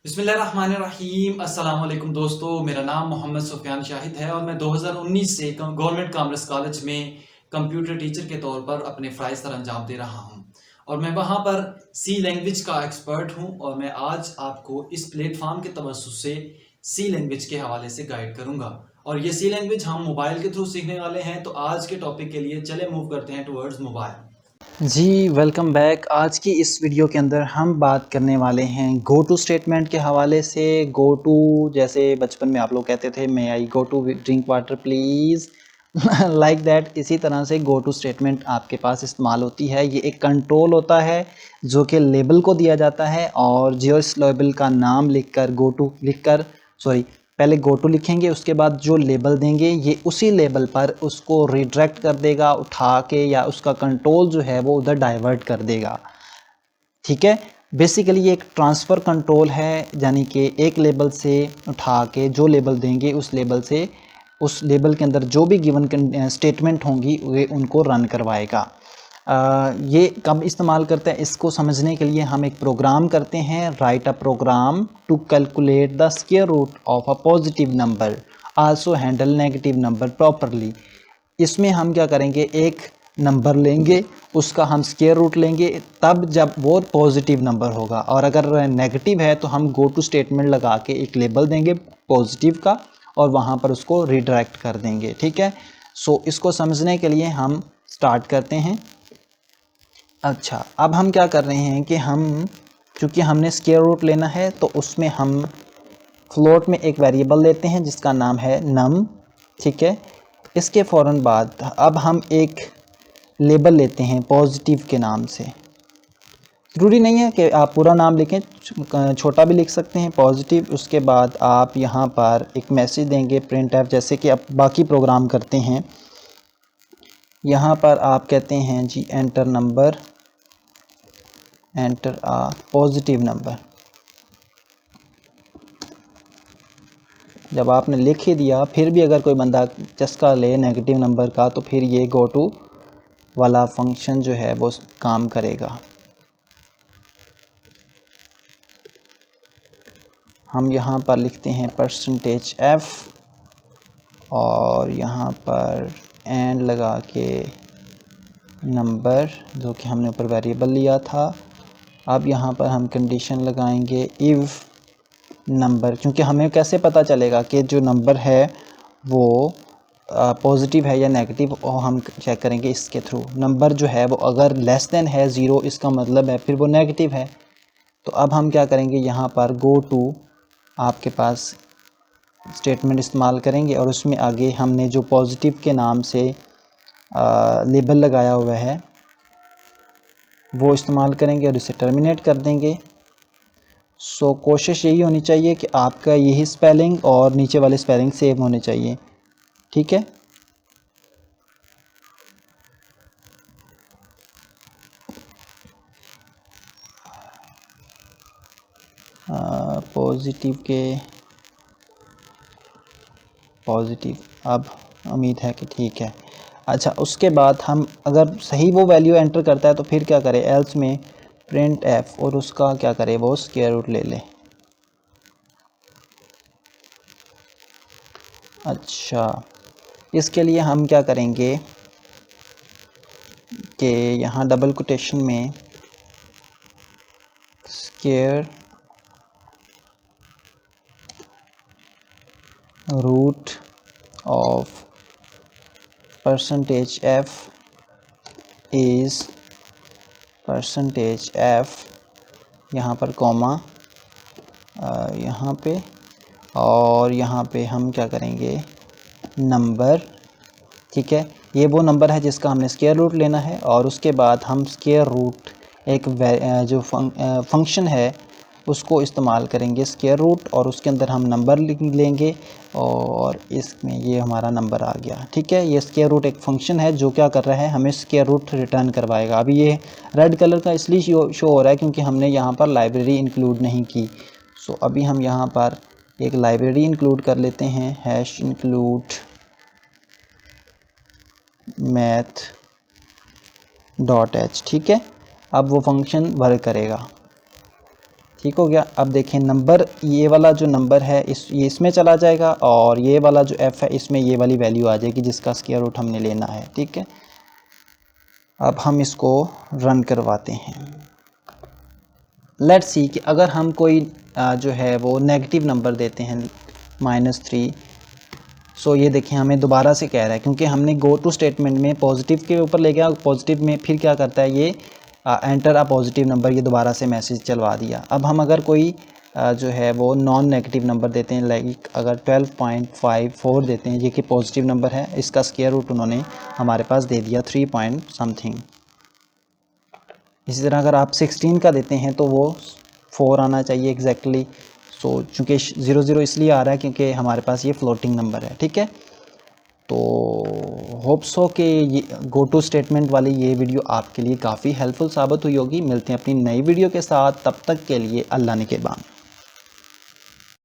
बिस्मिल्लाहिर्रहमानिर्रहीम। अस्सलाम वालेकुम दोस्तों, मेरा नाम मोहम्मद सुफियान शाहिद है और मैं 2019 से गवर्नमेंट कॉमर्स कॉलेज में कंप्यूटर टीचर के तौर पर अपने फ़राइज़ सर अंजाम दे रहा हूं और मैं वहां पर सी लैंग्वेज का एक्सपर्ट हूं और मैं आज आपको इस प्लेटफॉर्म के तवज्जुह से सी लैंग्वेज के हवाले से गाइड करूंगा और ये सी लैंग्वेज हम मोबाइल के थ्रू सीखने वाले हैं। तो आज के टॉपिक के लिए चले मूव करते हैं टुवर्ड्स मोबाइल। जी वेलकम बैक। आज की इस वीडियो के अंदर हम बात करने वाले हैं गो टू स्टेटमेंट के हवाले से। गो टू जैसे बचपन में आप लोग कहते थे may I go to drink water please like that, इसी तरह से गो टू स्टेटमेंट आपके पास इस्तेमाल होती है। ये एक कंट्रोल होता है जो कि लेबल को दिया जाता है और जिस लेबल का नाम लिखकर गो टू लिखकर पहले गो टू लिखेंगे, उसके बाद जो लेबल देंगे ये उसी लेबल पर उसको रिडायरेक्ट कर देगा उठा के, या उसका कंट्रोल जो है वो उधर डाइवर्ट कर देगा। ठीक है, बेसिकली ये एक ट्रांसफ़र कंट्रोल है, यानी कि एक लेबल से उठा के जो लेबल देंगे उस लेबल से उस लेबल के अंदर जो भी गिवन स्टेटमेंट होंगी वे उनको रन करवाएगा। ये कब इस्तेमाल करते हैं, इसको समझने के लिए हम एक प्रोग्राम करते हैं। Write a program to calculate the square root of a positive number, also handle negative number properly. इसमें हम क्या करेंगे, एक नंबर लेंगे, उसका हम स्क्वायर रूट लेंगे तब जब वो पॉजिटिव नंबर होगा, और अगर नेगेटिव है तो हम गो टू स्टेटमेंट लगा के एक लेबल देंगे पॉजिटिव का और वहाँ पर उसको रिडायरेक्ट कर देंगे। ठीक है, सो इसको समझने के लिए हम स्टार्ट करते हैं। अच्छा, अब हम क्या कर रहे हैं कि चूँकि हमने स्क्वायर रूट लेना है तो उसमें हम फ्लोट में एक वेरिएबल लेते हैं जिसका नाम है नम। ठीक है, इसके फ़ौरन बाद अब हम एक लेबल लेते हैं पॉजिटिव के नाम से। ज़रूरी नहीं है कि आप पूरा नाम लिखें, छोटा भी लिख सकते हैं पॉजिटिव। उसके बाद आप यहाँ पर एक मैसेज देंगे प्रिंट एफ, जैसे कि आप बाकी प्रोग्राम करते हैं। यहाँ पर आप कहते हैं जी एंटर नंबर, एंटर आ पॉजिटिव नंबर। जब आपने लिख ही दिया फिर भी अगर कोई बंदा चस्का ले नेगेटिव नंबर का तो फिर ये गो टू वाला फंक्शन जो है वो काम करेगा। हम यहाँ पर लिखते हैं परसेंटेज एफ और यहाँ पर एंड लगा के नंबर जो कि हमने ऊपर वेरिएबल लिया था। अब यहाँ पर हम कंडीशन लगाएंगे इफ़ नंबर, क्योंकि हमें कैसे पता चलेगा कि जो नंबर है वो पॉजिटिव है या नेगेटिव, और हम चेक करेंगे इसके थ्रू। नंबर जो है वो अगर लेस देन है 0, इसका मतलब है फिर वो नेगेटिव है। तो अब हम क्या करेंगे, यहाँ पर गो टू आपके पास स्टेटमेंट इस्तेमाल करेंगे और उसमें आगे हमने जो पॉजिटिव के नाम से लेबल लगाया हुआ है वो इस्तेमाल करेंगे और इसे टर्मिनेट कर देंगे। सो कोशिश यही होनी चाहिए कि आपका यही स्पेलिंग और नीचे वाले स्पेलिंग सेम होने चाहिए। ठीक है, पॉजिटिव के पॉजिटिव, अब उम्मीद है कि ठीक है। अच्छा, उसके बाद हम अगर सही वो वैल्यू एंटर करता है तो फिर क्या करें, एल्स में प्रिंट एफ और उसका क्या करे, वो स्क्वायर रूट ले ले। अच्छा, इसके लिए हम क्या करेंगे कि यहाँ डबल कोटेशन में square root of percentage f is percentage f, यहाँ पर कॉमा यहाँ पे, और यहाँ पे हम क्या करेंगे नंबर। ठीक है, ये वो नंबर है जिसका हमने स्क्वायर रूट लेना है और उसके बाद हम स्क्वायर रूट एक जो फंक्शन है उसको इस्तेमाल करेंगे स्क्वायर रूट, और उसके अंदर हम नंबर लिख लेंगे और इसमें ये हमारा नंबर आ गया। ठीक है, ये स्क्वायर रूट एक फंक्शन है जो क्या कर रहा है, हमें स्क्वायर रूट रिटर्न करवाएगा। अभी ये रेड कलर का इसलिए शो हो रहा है क्योंकि हमने यहाँ पर लाइब्रेरी इंक्लूड नहीं की। सो अभी हम यहाँ पर एक लाइब्रेरी इंक्लूड कर लेते हैं, hash include math dot H. ठीक है, अब वो फंक्शन वर्क करेगा। ठीक हो गया। अब देखें नंबर, ये वाला जो नंबर है ये इसमें चला जाएगा और ये वाला जो f है इसमें ये वाली वैल्यू आ जाएगी जिसका स्क्वायर रूट हमने लेना है, ठीक है। अब हम इसको रन करवाते हैं। लेट्स सी कि अगर हम कोई जो है वो नेगेटिव नंबर देते हैं -3, सो ये देखें हमें दोबारा से कह रहा है क्योंकि हमने गो टू स्टेटमेंट में पॉजिटिव के ऊपर ले गया, पॉजिटिव में फिर क्या करता है ये एंटर अ पॉजिटिव नंबर, ये दोबारा से मैसेज चलवा दिया। अब हम अगर कोई जो है वो नॉन नेगेटिव नंबर देते हैं, लाइक अगर 12.54 देते हैं, ये कि पॉजिटिव नंबर है, इसका स्क्वायर रूट उन्होंने हमारे पास दे दिया 3 पॉइंट समथिंग। इसी तरह अगर आप 16 का देते हैं तो वो 4 आना चाहिए एग्जैक्टली। सो चूँकि 00 इसलिए आ रहा है क्योंकि हमारे पास ये फ्लोटिंग नंबर है, ठीक है। तो होप सो कि ये गो टू स्टेटमेंट वाली ये वीडियो आपके लिए काफ़ी हेल्पफुल साबित हुई होगी। मिलते हैं अपनी नई वीडियो के साथ, तब तक के लिए अल्लाह निगहबान।